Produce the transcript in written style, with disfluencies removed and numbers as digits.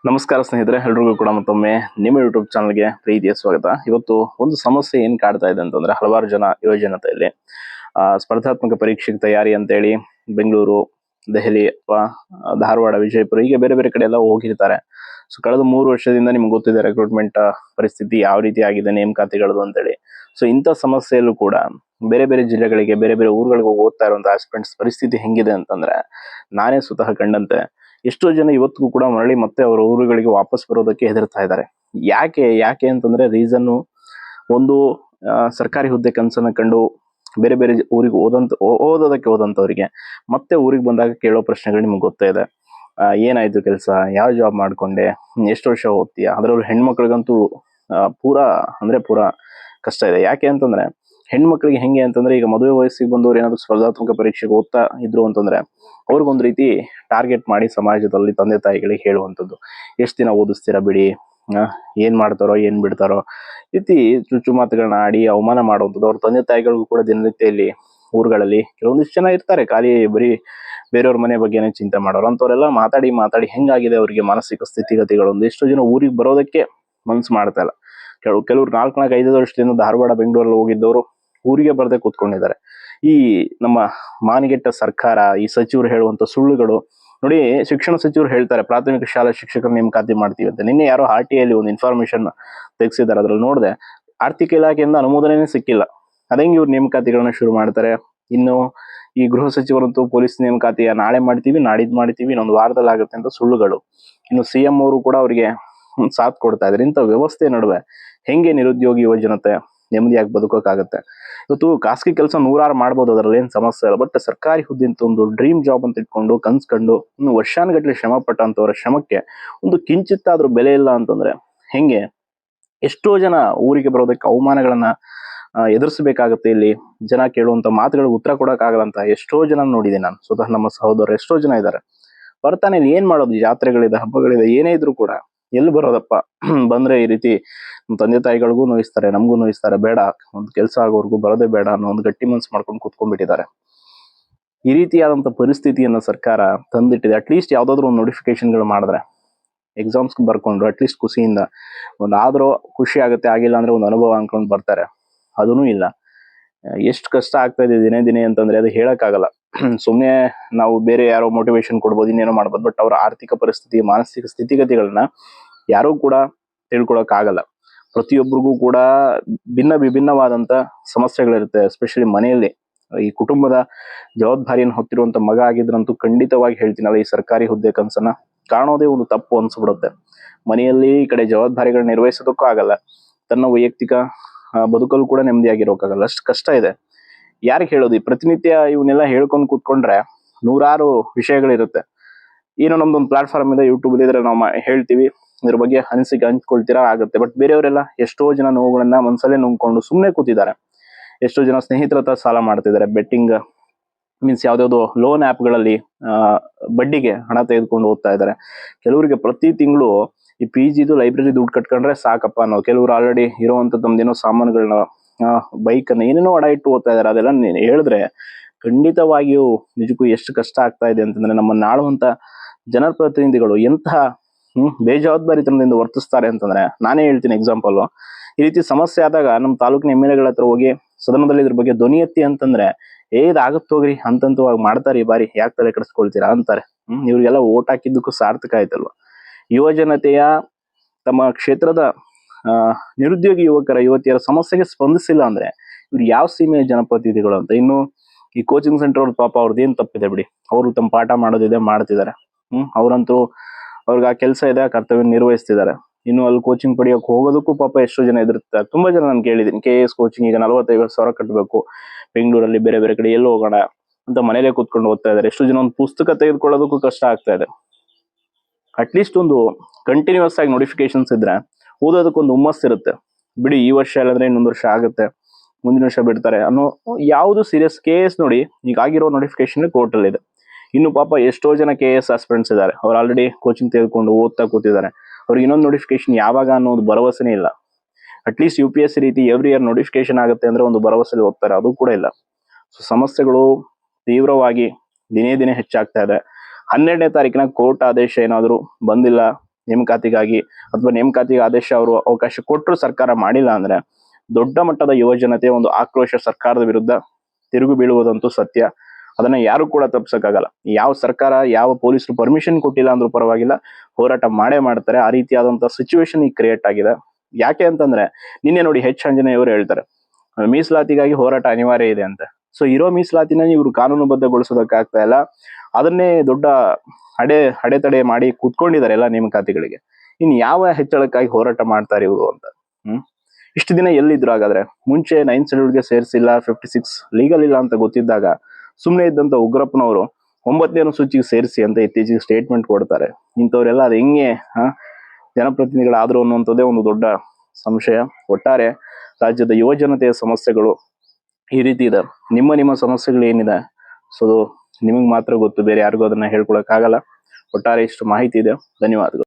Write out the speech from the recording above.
ನಮಸ್ಕಾರ ಸ್ನೇಹಿತರೆ, ಎಲ್ರಿಗೂ ಕೂಡ ಮತ್ತೊಮ್ಮೆ ನಿಮ್ಮ ಯೂಟ್ಯೂಬ್ ಚಾನಲ್ಗೆ ಪ್ರೀತಿಯ ಸ್ವಾಗತ. ಇವತ್ತು ಒಂದು ಸಮಸ್ಯೆ ಏನ್ ಕಾಡ್ತಾ ಇದೆ ಅಂತಂದ್ರೆ, ಹಲವಾರು ಜನ ಯುವಜನತೆಯಲ್ಲಿ ಸ್ಪರ್ಧಾತ್ಮಕ ಪರೀಕ್ಷೆಗೆ ತಯಾರಿ ಅಂತೇಳಿ ಬೆಂಗಳೂರು, ದೆಹಲಿ ಅಥವಾ ಧಾರವಾಡ, ವಿಜಯಪುರ ಹೀಗೆ ಬೇರೆ ಬೇರೆ ಕಡೆ ಎಲ್ಲ ಹೋಗಿರ್ತಾರೆ. ಸೊ ಕಳೆದ 3 ವರ್ಷದಿಂದ ನಿಮ್ಗೆ ಗೊತ್ತಿದೆ ರೆಕ್ರೂಟ್ಮೆಂಟ್ ಪರಿಸ್ಥಿತಿ ಯಾವ ರೀತಿ ಆಗಿದೆ, ನೇಮಕಾತಿಗಳದು ಅಂತೇಳಿ. ಸೊ ಇಂಥ ಸಮಸ್ಯೆಯಲ್ಲೂ ಕೂಡ ಬೇರೆ ಬೇರೆ ಜಿಲ್ಲೆಗಳಿಗೆ, ಬೇರೆ ಬೇರೆ ಊರುಗಳಿಗೆ ಓದ್ತಾ ಇರುವಂತ ಆಸ್ಪಿರೆಂಟ್ಸ್ ಪರಿಸ್ಥಿತಿ ಹೆಂಗಿದೆ ಅಂತಂದ್ರೆ, ನಾನೇ ಸ್ವತಃ ಕಂಡಂತೆ ಎಷ್ಟೋ ಜನ ಇವತ್ತಿಗೂ ಕೂಡ ಮರಳಿ ಮತ್ತೆ ಅವರ ಊರುಗಳಿಗೆ ವಾಪಸ್ ಬರೋದಕ್ಕೆ ಹೆದರ್ತಾ ಇದ್ದಾರೆ. ಯಾಕೆ ಅಂತಂದ್ರೆ ರೀಸನ್ನು ಒಂದು, ಸರ್ಕಾರಿ ಹುದ್ದೆ ಕನಸನ್ನ ಕಂಡು ಬೇರೆ ಬೇರೆ ಊರಿಗೆ ಓದೋದಕ್ಕೆ ಹೋದಂತವರಿಗೆ ಮತ್ತೆ ಊರಿಗೆ ಬಂದಾಗ ಕೇಳೋ ಪ್ರಶ್ನೆಗಳು ನಿಮ್ಗೆ ಗೊತ್ತೇ ಇದೆ. ಏನಾಯ್ತು ಕೆಲಸ, ಯಾವ ಜಾಬ್ ಮಾಡ್ಕೊಂಡೆ, ಎಷ್ಟು ವರ್ಷ ಓದ್ತೀಯ, ಅದರಲ್ಲೂ ಹೆಣ್ಮಕ್ಳಿಗಂತೂ ಪೂರಾ ಕಷ್ಟ ಇದೆ. ಯಾಕೆ ಅಂತಂದ್ರೆ ಹೆಣ್ಮಕ್ಳಿಗೆ ಹೆಂಗೆ ಅಂತಂದ್ರೆ, ಈಗ ಮದುವೆ ವಯಸ್ಸಿಗೆ ಬಂದವರು ಏನಾದ್ರು ಸ್ಪರ್ಧಾತ್ಮಕ ಪರೀಕ್ಷೆಗೆ ಓದ್ತಾ ಇದ್ರು ಅಂತಂದ್ರೆ ಅವ್ರಿಗೊಂದು ರೀತಿ ಟಾರ್ಗೆಟ್ ಮಾಡಿ ಸಮಾಜದಲ್ಲಿ ತಂದೆ ತಾಯಿಗಳಿಗೆ ಹೇಳುವಂಥದ್ದು, ಎಷ್ಟು ದಿನ ಓದಿಸ್ತೀರಾ ಬಿಡಿ, ಏನ್ ಮಾಡ್ತಾರೋ ಏನ್ ಬಿಡ್ತಾರೋ ರೀತಿ ಚುಚ್ಚು ಮಾತುಗಳನ್ನ ಆಡಿ ಅವಮಾನ ಮಾಡುವಂಥದ್ದು. ಅವ್ರ ತಂದೆ ತಾಯಿಗಳಿಗೂ ಕೂಡ ದಿನನಿತ್ಯದಲ್ಲಿ ಊರುಗಳಲ್ಲಿ ಕೆಲವೊಂದಿಷ್ಟು ಜನ ಇರ್ತಾರೆ, ಖಾಲಿ ಬರೀ ಬೇರೆಯವ್ರ ಮನೆ ಬಗ್ಗೆನೇ ಚಿಂತೆ ಮಾಡೋರು. ಅಂತವರೆಲ್ಲ ಮಾತಾಡಿ ಹೆಂಗಾಗಿದೆ ಅವರಿಗೆ ಮಾನಸಿಕ ಸ್ಥಿತಿಗತಿಗಳು. ಎಷ್ಟು ಜನ ಊರಿಗೆ ಬರೋದಕ್ಕೆ ಮನ್ಸು ಮಾಡ್ತಾ ಇಲ್ಲ. ಕೆಲವ್ರು 4-5 ವರ್ಷದಿಂದ ಧಾರವಾಡ, ಬೆಂಗಳೂರಲ್ಲಿ ಹೋಗಿದ್ದವರು ಊರಿಗೆ ಬರದೆ ಕೂತ್ಕೊಂಡಿದ್ದಾರೆ. ಈ ನಮ್ಮ ಮಾನಿಗೆಟ್ಟ ಸರ್ಕಾರ, ಈ ಸಚಿವರು ಹೇಳುವಂತ ಸುಳ್ಳುಗಳು ನೋಡಿ. ಶಿಕ್ಷಣ ಸಚಿವರು ಹೇಳ್ತಾರೆ ಪ್ರಾಥಮಿಕ ಶಾಲಾ ಶಿಕ್ಷಕರ ನೇಮಕಾತಿ ಮಾಡ್ತೀವಿ ಅಂತ. ನಿನ್ನೆ ಯಾರೋ RTI ಒಂದು ಇನ್ಫಾರ್ಮೇಶನ್ ತೆಗೆಸಿದ್ದಾರೆ, ಅದ್ರಲ್ಲಿ ನೋಡಿದೆ ಆರ್ಥಿಕ ಇಲಾಖೆಯಿಂದ ಅನುಮೋದನೆ ಸಿಕ್ಕಿಲ್ಲ. ಅದಂಗೆ ಇವ್ರು ನೇಮಕಾತಿಗಳನ್ನ ಶುರು ಮಾಡ್ತಾರೆ. ಇನ್ನು ಈ ಗೃಹ ಸಚಿವರಂತೂ ಪೊಲೀಸ್ ನೇಮಕಾತಿಯ ನಾಳೆ ಮಾಡ್ತೀವಿ, ನಾಡಿದ್ದು ಮಾಡ್ತೀವಿ, ಇನ್ನೊಂದು ವಾರದಲ್ಲಿ ಆಗುತ್ತೆ ಅಂತ ಸುಳ್ಳುಗಳು. ಇನ್ನು CM ಅವರು ಕೂಡ ಅವರಿಗೆ ಸಾಥ್ ಕೊಡ್ತಾ ಇದ್ದಾರೆ. ಇಂಥ ವ್ಯವಸ್ಥೆ ನಡುವೆ ಹೆಂಗೆ ನಿರುದ್ಯೋಗಿ ಯುವಜನತೆ ನೆಮ್ಮದಿಯಾಗಿ ಬದುಕೋಕ್ಕಾಗತ್ತೆ? ಇವತ್ತು ಖಾಸಗಿ ಕೆಲಸ 100 ಮಾಡ್ಬೋದು, ಅದರಲ್ಲಿ ಏನ್ ಸಮಸ್ಯೆ ಇಲ್ಲ. ಬಟ್ ಸರ್ಕಾರಿ ಹುದ್ದೆ ಅಂತ ಒಂದು ಡ್ರೀಮ್ ಜಾಬ್ ಅಂತ ಇಟ್ಕೊಂಡು ಕನ್ಸ್ಕೊಂಡು ವರ್ಷಾನುಗಟ್ಲೆ ಶ್ರಮ ಪಟ್ಟಂತವರ ಶ್ರಮಕ್ಕೆ ಒಂದು ಕಿಂಚಿತ್ತಾದ್ರೂ ಬೆಲೆ ಇಲ್ಲ ಅಂತಂದ್ರೆ ಹೆಂಗೆ? ಎಷ್ಟೋ ಜನ ಊರಿಗೆ ಬರೋದಕ್ಕೆ ಅವಮಾನಗಳನ್ನ ಎದುರಿಸಬೇಕಾಗತ್ತೆ. ಇಲ್ಲಿ ಜನ ಕೇಳುವಂತ ಮಾತುಗಳಿಗೆ ಉತ್ತರ ಕೊಡಕ್ಕಾಗಲ್ಲ ಎಷ್ಟೋ ಜನ ನೋಡಿದೆ ನಾನು. ಸ್ವತಃ ನಮ್ಮ ಸಹೋದರರು ಎಷ್ಟೋ ಜನ ಇದ್ದಾರೆ. ಬರ್ತಾನೆ ಇಲ್ಲಿ ಏನ್ ಮಾಡೋದು, ಜಾತ್ರೆಗಳಿದೆ, ಹಬ್ಬಗಳಿದೆ, ಏನೇ ಇದ್ರು ಕೂಡ ಎಲ್ಲಿ ಬರೋದಪ್ಪ? ಬಂದ್ರೆ ಈ ರೀತಿ ತಂದೆ ತಾಯಿಗಳಿಗೂ ನೋಯಿಸ್ತಾರೆ, ನಮಗೂ ನೋಯಿಸ್ತಾರೆ. ಬೇಡ, ಒಂದು ಕೆಲಸ ಆಗೋರ್ಗು ಬರೋದೇ ಬೇಡ ಅನ್ನೋ ಒಂದು ಗಟ್ಟಿ ಮನ್ಸು ಮಾಡ್ಕೊಂಡು ಕೂತ್ಕೊಂಡ್ಬಿಟ್ಟಿದ್ದಾರೆ. ಈ ರೀತಿಯಾದಂತ ಪರಿಸ್ಥಿತಿಯನ್ನ ಸರ್ಕಾರ ತಂದಿಟ್ಟಿದೆ. ಅಟ್ಲೀಸ್ಟ್ ಯಾವ್ದಾದ್ರು ಒಂದು ನೋಟಿಫಿಕೇಶನ್ಗಳು ಮಾಡಿದ್ರೆ, ಎಕ್ಸಾಮ್ಸ್ ಬರ್ಕೊಂಡ್ರು ಅಟ್ಲೀಸ್ಟ್ ಖುಷಿಯಿಂದ ಆದ್ರೂ ಖುಷಿ ಆಗುತ್ತೆ, ಆಗಿಲ್ಲ ಅಂದ್ರೆ ಒಂದು ಅನುಭವ ಅನ್ಕೊಂಡು ಬರ್ತಾರೆ. ಅದೂ ಇಲ್ಲ. ಎಷ್ಟು ಕಷ್ಟ ಆಗ್ತಾ ಇದೆ ದಿನೇ ಅಂತಂದ್ರೆ ಅದು ಹೇಳಕ್ಕಾಗಲ್ಲ. ಸುಮ್ಮನೆ ನಾವು ಬೇರೆ ಯಾರೋ ಮೋಟಿವೇಶನ್ ಕೊಡ್ಬೋದು, ಇನ್ನೇನೋ ಮಾಡ್ಬೋದು. ಬಟ್ ಅವರ ಆರ್ಥಿಕ ಪರಿಸ್ಥಿತಿ, ಮಾನಸಿಕ ಸ್ಥಿತಿಗತಿಗಳನ್ನ ಯಾರೂ ಕೂಡ ತಿಳ್ಕೊಳಕ್ ಆಗಲ್ಲ. ಪ್ರತಿಯೊಬ್ಬರಿಗೂ ಕೂಡ ವಿಭಿನ್ನವಾದಂತ ಸಮಸ್ಯೆಗಳಿರುತ್ತೆ. ಎಸ್ಪೆಷಲಿ ಮನೆಯಲ್ಲಿ ಈ ಕುಟುಂಬದ ಜವಾಬ್ದಾರಿಯನ್ನು ಹೊತ್ತಿರುವಂತ ಮಗ ಆಗಿದ್ರಂತೂ ಖಂಡಿತವಾಗಿ ಹೇಳ್ತೀನಲ್ಲ, ಈ ಸರ್ಕಾರಿ ಹುದ್ದೆ ಕನಸನ್ನ ಕಾಣೋದೇ ಒಂದು ತಪ್ಪು ಅನ್ಸ್ಬಿಡುತ್ತೆ. ಮನೆಯಲ್ಲಿ ಈ ಕಡೆ ಜವಾಬ್ದಾರಿಗಳನ್ನ ನಿರ್ವಹಿಸೋದಕ್ಕೂ ಆಗಲ್ಲ, ತನ್ನ ವೈಯಕ್ತಿಕ ಬದುಕಲು ಕೂಡ ನೆಮ್ಮದಿಯಾಗಿರೋಕ್ಕಾಗಲ್ಲ. ಅಷ್ಟು ಕಷ್ಟ ಇದೆ. ಯಾರಿಗೆ ಹೇಳೋದು? ಈ ಪ್ರತಿನಿತ್ಯ ಇವನ್ನೆಲ್ಲ ಹೇಳ್ಕೊಂಡು ಕೂತ್ಕೊಂಡ್ರೆ 100 ವಿಷಯಗಳಿರುತ್ತೆ. ಏನೋ ನಮ್ದೊಂದು ಪ್ಲಾಟ್ಫಾರ್ಮ್ ಇದೆ, ಯೂಟ್ಯೂಬ್ ಇದ್ರೆ ನಾವು ಹೇಳ್ತೀವಿ, ಇದ್ರ ಬಗ್ಗೆ ಅನಿಸಿಕೆ ಹಂಚ್ಕೊಳ್ತೀರಾ, ಆಗುತ್ತೆ. ಬಟ್ ಬೇರೆಯವರೆಲ್ಲ ಎಷ್ಟೋ ಜನ ನೋವುಗಳನ್ನ ಮನಸ್ಸಲ್ಲೇ ನುಂಗ್ಕೊಂಡು ಸುಮ್ಮನೆ ಕೂತಿದ್ದಾರೆ. ಎಷ್ಟೋ ಜನ ಸ್ನೇಹಿತರ ಹತ್ರ ಸಾಲ ಮಾಡ್ತಿದ್ದಾರೆ. ಬೆಟ್ಟಿಂಗ್ ಮೀನ್ಸ್ ಯಾವ್ದಾವ್ದು ಲೋನ್ ಆ್ಯಪ್ಗಳಲ್ಲಿ ಬಡ್ಡಿಗೆ ಹಣ ತೆಗೆದುಕೊಂಡು ಓದ್ತಾ ಇದ್ದಾರೆ. ಕೆಲವರಿಗೆ ಪ್ರತಿ ತಿಂಗಳು ಈ PGದು ಲೈಬ್ರರಿ ದುಡ್ಡು ಕಟ್ಕೊಂಡ್ರೆ ಸಾಕಪ್ಪ ಅನ್ನೋ, ಕೆಲವರು ಆಲ್ರೆಡಿ ಇರುವಂತ ತಮ್ದೇನೋ ಸಾಮಾನುಗಳನ್ನ, ಬೈಕ್ ಅನ್ನ ಏನೇನೋ ಅಡ ಇಟ್ಟು ಓದ್ತಾ ಇದ್ದಾರೆ. ಅದೆಲ್ಲ ಹೇಳಿದ್ರೆ ಖಂಡಿತವಾಗಿಯೂ ನಿಜಕ್ಕೂ ಎಷ್ಟು ಕಷ್ಟ ಆಗ್ತಾ ಇದೆ ಅಂತಂದ್ರೆ, ನಮ್ಮನ್ನ ಆಳುವಂತ ಜನಪ್ರತಿನಿಧಿಗಳು ಎಂತಹ ಬೇಜವಾಬ್ದಾರಿತನದಿಂದ ವರ್ತಿಸ್ತಾರೆ ಅಂತಂದ್ರೆ, ನಾನೇ ಹೇಳ್ತೀನಿ ಎಕ್ಸಾಂಪಲ್. ಈ ರೀತಿ ಸಮಸ್ಯೆ ಆದಾಗ ನಮ್ಮ ತಾಲೂಕಿನ MLA ಹತ್ರ ಹೋಗಿ ಸದನದಲ್ಲಿ ಇದ್ರ ಬಗ್ಗೆ ಧ್ವನಿ ಎತ್ತಿ ಅಂತಂದ್ರೆ, ಆಗುತ್ತೋಗ್ರಿ ಹಂತವಾಗಿ ಮಾಡ್ತಾರೆ, ಈ ಬಾರಿ ಯಾಕೆ ತಲೆ ಕೆಡಿಸ್ಕೊಳ್ತೀರಾ ಅಂತಾರೆ. ಇವ್ರಿಗೆಲ್ಲ ಓಟ್ ಹಾಕಿದ್ದಕ್ಕೂ ಸಾರ್ಥಕ ಆಯ್ತಲ್ವ? ಯುವ ಜನತೆಯ ತಮ್ಮ ಕ್ಷೇತ್ರದ ನಿರುದ್ಯೋಗಿ ಯುವತಿಯರ ಸಮಸ್ಯೆಗೆ ಸ್ಪಂದಿಸಿಲ್ಲ ಅಂದ್ರೆ ಇವ್ರು ಯಾವ ಸೀಮೆಯ ಜನಪ್ರತಿನಿಧಿಗಳು ಅಂತ. ಇನ್ನು ಈ ಕೋಚಿಂಗ್ ಸೆಂಟರ್ ಅವ್ರ ಪಾಪ ಅವ್ರದ್ದೇನ್ ತಪ್ಪಿದೆ ಬಿಡಿ, ಅವರು ತಮ್ಮ ಪಾಠ ಮಾಡೋದಿದೆ ಮಾಡ್ತಿದ್ದಾರೆ. ಅವ್ರಂತೂ ಅವ್ರಿಗೆ ಆ ಕೆಲಸ ಇದೆ, ಆ ಕರ್ತವ್ಯ ನಿರ್ವಹಿಸ್ತಿದ್ದಾರೆ. ಇನ್ನು ಅಲ್ಲಿ ಕೋಚಿಂಗ್ ಪಡೆಯೋಕೆ ಹೋಗೋದಕ್ಕೂ ಪಾಪ ಎಷ್ಟೋ ಜನ ಎದುರುತ್ತಾರೆ. ತುಂಬಾ ಜನ ನಾನು ಕೇಳಿದ್ದೀನಿ, KS ಕೋಚಿಂಗ್ ಈಗ 45,000 ಕಟ್ಟಬೇಕು, ಬೆಂಗಳೂರಲ್ಲಿ ಬೇರೆ ಬೇರೆ ಕಡೆ ಎಲ್ಲೋ ಹೋಗೋಣ ಅಂತ ಮನೇಲೆ ಕೂತ್ಕೊಂಡು ಓದ್ತಾ ಇದ್ದಾರೆ. ಎಷ್ಟೋ ಜನ ಒಂದು ಪುಸ್ತಕ ತೆಗೆದುಕೊಳ್ಳೋದಕ್ಕೂ ಕಷ್ಟ ಆಗ್ತಾ ಇದೆ. ಅಟ್ಲೀಸ್ಟ್ ಒಂದು ಕಂಟಿನ್ಯೂಸ್ ಆಗಿ ನೋಟಿಫಿಕೇಶನ್ಸ್ ಇದ್ರೆ ಓದೋದಕ್ಕೊಂದು ಹುಮ್ಮಸ್ ಇರುತ್ತೆ. ಬಿಡಿ, ಈ ವರ್ಷ ಇಲ್ಲಂದ್ರೆ ಇನ್ನೊಂದು ವರ್ಷ ಆಗುತ್ತೆ, ಮುಂದಿನ ವರ್ಷ ಬಿಡ್ತಾರೆ ಅನ್ನೋ ಯಾವುದು ಸೀರಿಯಸ್. KS ನೋಡಿ, ಈಗ ಆಗಿರೋ ನೋಟಿಫಿಕೇಶನ್ ಕೋರ್ಟಲ್ಲಿ ಇದೆ. ಇನ್ನು ಪಾಪ ಎಷ್ಟೋ ಜನ KS ಆಸ್ಪಿರೆಂಟ್ಸ್ ಇದ್ದಾರೆ, ಅವ್ರು ಆಲ್ರೆಡಿ ಕೋಚಿಂಗ್ ತೆಗೆದುಕೊಂಡು ಓದ್ತಾ ಕೂತಿದ್ದಾರೆ. ಅವ್ರಿಗೆ ಇನ್ನೊಂದು ನೋಟಿಫಿಕೇಶನ್ ಯಾವಾಗ ಅನ್ನೋದು ಭರವಸೆನೇ ಇಲ್ಲ. ಅಟ್ಲೀಸ್ಟ್ UPSC ರೀತಿ ಎವ್ರಿ ಇಯರ್ ನೋಟಿಫಿಕೇಶನ್ ಆಗುತ್ತೆ ಅಂದ್ರೆ ಒಂದು ಭರವಸೆಲಿ ಹೋಗ್ತಾರೆ, ಅದು ಕೂಡ ಇಲ್ಲ. ಸೊ ಸಮಸ್ಯೆಗಳು ತೀವ್ರವಾಗಿ ದಿನೇ ಹೆಚ್ಚಾಗ್ತಾ ಇದೆ. 12ನೇ ತಾರೀಕಿನ ಕೋರ್ಟ್ ಆದೇಶ ಏನಾದರೂ ಬಂದಿಲ್ಲ, ನೇಮಕಾತಿಗಾಗಿ ಅಥವಾ ನೇಮಕಾತಿಗೆ ಆದೇಶ ಅವರು ಅವಕಾಶ ಕೊಟ್ಟರು ಸರ್ಕಾರ ಮಾಡಿಲ್ಲ ಅಂದ್ರೆ ದೊಡ್ಡ ಮಟ್ಟದ ಯುವಜನತೆ ಒಂದು ಆಕ್ರೋಶ ಸರ್ಕಾರದ ವಿರುದ್ಧ ತಿರುಗು ಬೀಳುವುದಂತೂ ಸತ್ಯ. ಅದನ್ನ ಯಾರು ಕೂಡ ತಪ್ಪಿಸಕ್ಕಾಗಲ್ಲ. ಯಾವ ಸರ್ಕಾರ ಯಾವ ಪೊಲೀಸರು ಪರ್ಮಿಷನ್ ಕೊಟ್ಟಿಲ್ಲ ಅಂದ್ರೂ ಪರವಾಗಿಲ್ಲ, ಹೋರಾಟ ಮಾಡೇ ಮಾಡ್ತಾರೆ. ಆ ರೀತಿಯಾದಂತಹ ಸಿಚುವೇಶನ್ ಈಗ ಕ್ರಿಯೇಟ್ ಆಗಿದೆ. ಯಾಕೆ ಅಂತಂದ್ರೆ ನಿನ್ನೆ ನೋಡಿ ಆಂಜನೇಯ ಅವರು ಹೇಳ್ತಾರೆ ಮೀಸಲಾತಿಗಾಗಿ ಹೋರಾಟ ಅನಿವಾರ್ಯ ಇದೆ ಅಂತ. ಸೊ ಇರೋ ಮೀಸಲಾತಿನ ಇವರು ಕಾನೂನುಬದ್ಧಗೊಳಿಸೋದಕ್ಕಾಗ್ತಾ ಇಲ್ಲ. ಅದನ್ನೇ ದೊಡ್ಡ ಅಡೆತಡೆ ಮಾಡಿ ಕೂತ್ಕೊಂಡಿದ್ದಾರೆ ಎಲ್ಲ ನೇಮಕಾತಿಗಳಿಗೆ. ಇನ್ ಯಾವ ಹೆಚ್ಚಳಕ್ಕಾಗಿ ಹೋರಾಟ ಮಾಡ್ತಾರೆ ಇವರು ಅಂತ. ಇಷ್ಟು ದಿನ ಎಲ್ಲಿದ್ರು ಹಾಗಾದ್ರೆ? ಮುಂಚೆ 9th ಶೆಡ್ಯೂಲ್ಗೆ ಸೇರಿಸಿಲ್ಲ, 56 ಲೀಗಲ್ ಇಲ್ಲ ಅಂತ ಗೊತ್ತಿದ್ದಾಗ ಸುಮ್ಮನೆ ಇದ್ದಂತ ಉಗ್ರಪ್ಪನವರು 9ನೇ ಅನುಸೂಚಿಗೆ ಸೇರಿಸಿ ಅಂತ ಇತ್ತೀಚೆಗೆ ಸ್ಟೇಟ್ಮೆಂಟ್ ಕೊಡ್ತಾರೆ. ಇಂಥವ್ರೆಲ್ಲ ಅದು ಹೆಂಗೆ ಜನಪ್ರತಿನಿಧಿಗಳಾದ್ರು ಅನ್ನುವಂಥದ್ದೇ ಒಂದು ದೊಡ್ಡ ಸಂಶಯ. ಒಟ್ಟಾರೆ ರಾಜ್ಯದ ಯುವಜನತೆಯ ಸಮಸ್ಯೆಗಳು ಈ ರೀತಿ ಇದೆ. ನಿಮ್ಮ ಸಮಸ್ಯೆಗಳು ಏನಿದೆ ಸೊ ನಿಮಗೆ ಮಾತ್ರ ಗೊತ್ತು, ಬೇರೆ ಯಾರಿಗೂ ಅದನ್ನ ಹೇಳ್ಕೊಳಕ್ ಆಗಲ್ಲ. ಒಟ್ಟಾರೆ ಇಷ್ಟು ಮಾಹಿತಿ ಇದೆ. ಧನ್ಯವಾದಗಳು.